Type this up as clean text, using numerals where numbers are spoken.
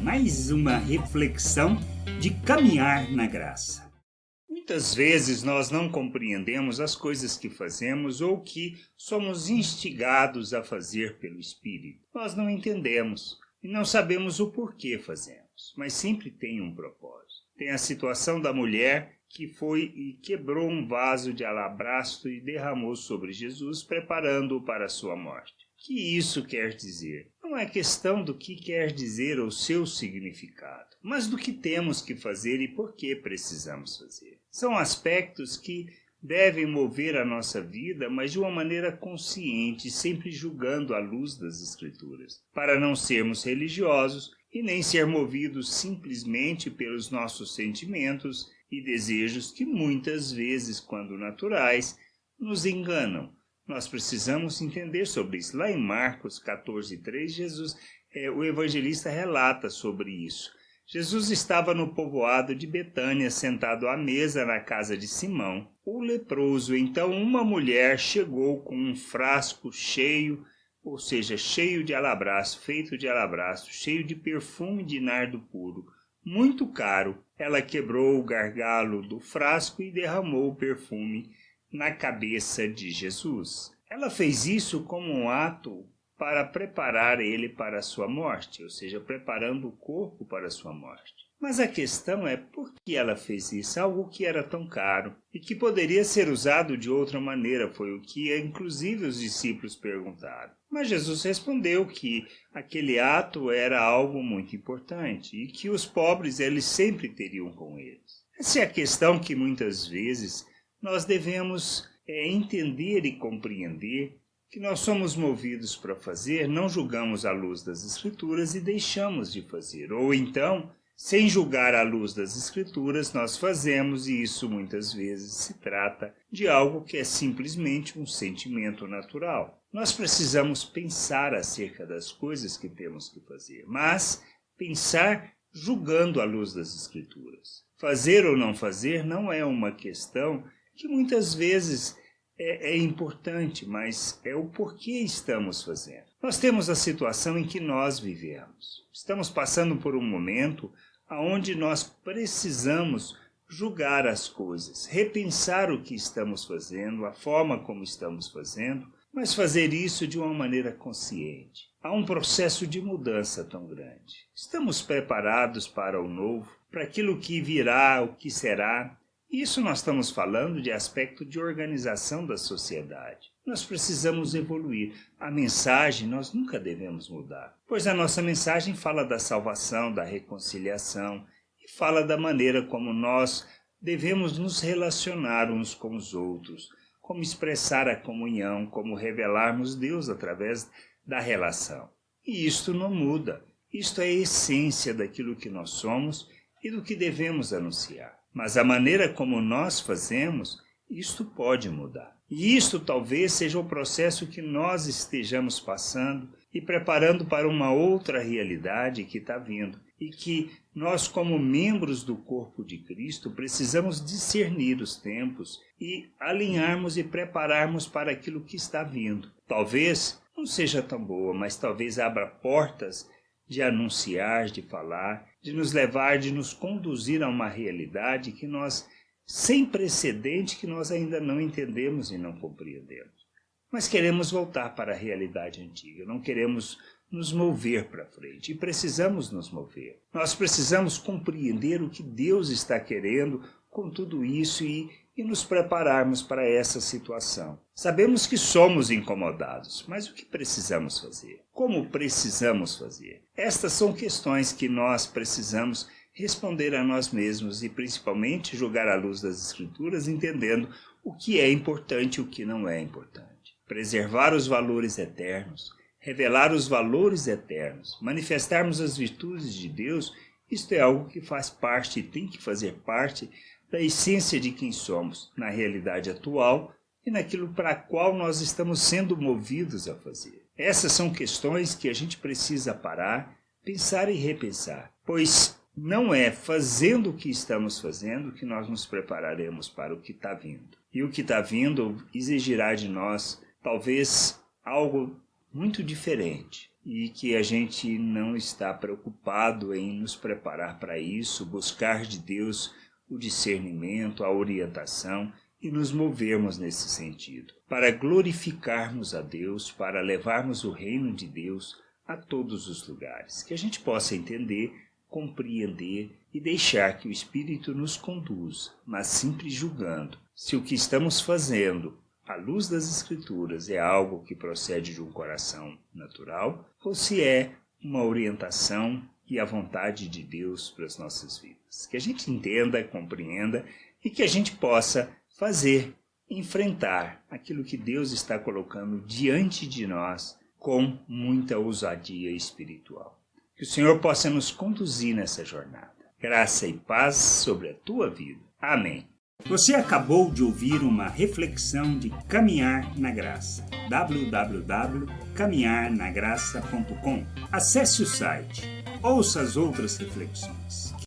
mais uma reflexão de caminhar na graça. Muitas vezes nós não compreendemos as coisas que fazemos ou que somos instigados a fazer pelo Espírito. Nós não entendemos e não sabemos o porquê fazemos, mas sempre tem um propósito. Tem a situação da mulher que foi e quebrou um vaso de alabastro e derramou sobre Jesus, preparando-o para a sua morte. O que isso quer dizer? Não é questão do que quer dizer ou seu significado, mas do que temos que fazer e por que precisamos fazer. São aspectos que devem mover a nossa vida, mas de uma maneira consciente, sempre julgando à luz das Escrituras, para não sermos religiosos e nem ser movidos simplesmente pelos nossos sentimentos e desejos que muitas vezes, quando naturais, nos enganam. Nós precisamos entender sobre isso. Lá em Marcos 14:3, o evangelista relata sobre isso. Jesus estava no povoado de Betânia, sentado à mesa na casa de Simão, o leproso. Então uma mulher chegou com um frasco cheio, ou seja, cheio de alabastro, feito de alabastro, cheio de perfume de nardo puro, muito caro. Ela quebrou o gargalo do frasco e derramou o perfume na cabeça de Jesus. Ela fez isso como um ato para preparar ele para a sua morte, ou seja, preparando o corpo para a sua morte. Mas a questão é por que ela fez isso, algo que era tão caro e que poderia ser usado de outra maneira, foi o que inclusive os discípulos perguntaram. Mas Jesus respondeu que aquele ato era algo muito importante e que os pobres eles sempre teriam com eles. Essa é a questão que muitas vezes nós devemos entender e compreender que nós somos movidos para fazer, não julgamos à luz das Escrituras e deixamos de fazer. Ou então, sem julgar à luz das Escrituras, nós fazemos e isso muitas vezes se trata de algo que é simplesmente um sentimento natural. Nós precisamos pensar acerca das coisas que temos que fazer, mas pensar julgando à luz das Escrituras. Fazer ou não fazer não é uma questão que muitas vezes é importante, mas é o porquê estamos fazendo. Nós temos a situação em que nós vivemos. Estamos passando por um momento onde nós precisamos julgar as coisas, repensar o que estamos fazendo, a forma como estamos fazendo, mas fazer isso de uma maneira consciente. Há um processo de mudança tão grande. Estamos preparados para o novo, para aquilo que virá, o que será. Isso nós estamos falando de aspecto de organização da sociedade. Nós precisamos evoluir. A mensagem nós nunca devemos mudar, pois a nossa mensagem fala da salvação, da reconciliação e fala da maneira como nós devemos nos relacionar uns com os outros, como expressar a comunhão, como revelarmos Deus através da relação. E isto não muda. Isto é a essência daquilo que nós somos e do que devemos anunciar. Mas a maneira como nós fazemos, isto pode mudar. E isto talvez seja o processo que nós estejamos passando e preparando para uma outra realidade que está vindo. E que nós, como membros do corpo de Cristo, precisamos discernir os tempos e alinharmos e prepararmos para aquilo que está vindo. Talvez não seja tão boa, mas talvez abra portas de anunciar, de falar, de nos levar, de nos conduzir a uma realidade que nós, sem precedente, que nós ainda não entendemos e não compreendemos. Mas queremos voltar para a realidade antiga, não queremos nos mover para frente e precisamos nos mover. Nós precisamos compreender o que Deus está querendo com tudo isso e nos prepararmos para essa situação. Sabemos que somos incomodados, mas o que precisamos fazer? Como precisamos fazer? Estas são questões que nós precisamos responder a nós mesmos e principalmente jogar à luz das Escrituras, entendendo o que é importante e o que não é importante. Preservar os valores eternos, revelar os valores eternos, manifestarmos as virtudes de Deus, isto é algo que faz parte e tem que fazer parte da essência de quem somos, na realidade atual e naquilo para a qual nós estamos sendo movidos a fazer. Essas são questões que a gente precisa parar, pensar e repensar, pois não é fazendo o que estamos fazendo que nós nos prepararemos para o que está vindo. E o que está vindo exigirá de nós, talvez, algo muito diferente. e que a gente não está preocupado em nos preparar para isso, buscar de Deus o discernimento, a orientação e nos movermos nesse sentido, para glorificarmos a Deus, para levarmos o reino de Deus a todos os lugares, que a gente possa entender, compreender e deixar que o Espírito nos conduza, mas sempre julgando se o que estamos fazendo à luz das Escrituras é algo que procede de um coração natural ou se é uma orientação e a vontade de Deus para as nossas vidas. Que a gente entenda, compreenda e que a gente possa fazer, enfrentar aquilo que Deus está colocando diante de nós com muita ousadia espiritual. Que o Senhor possa nos conduzir nessa jornada. Graça e paz sobre a tua vida. Amém. Você acabou de ouvir uma reflexão de Caminhar na Graça. www.caminharnagraça.com. Acesse o site. Ouça as outras reflexões.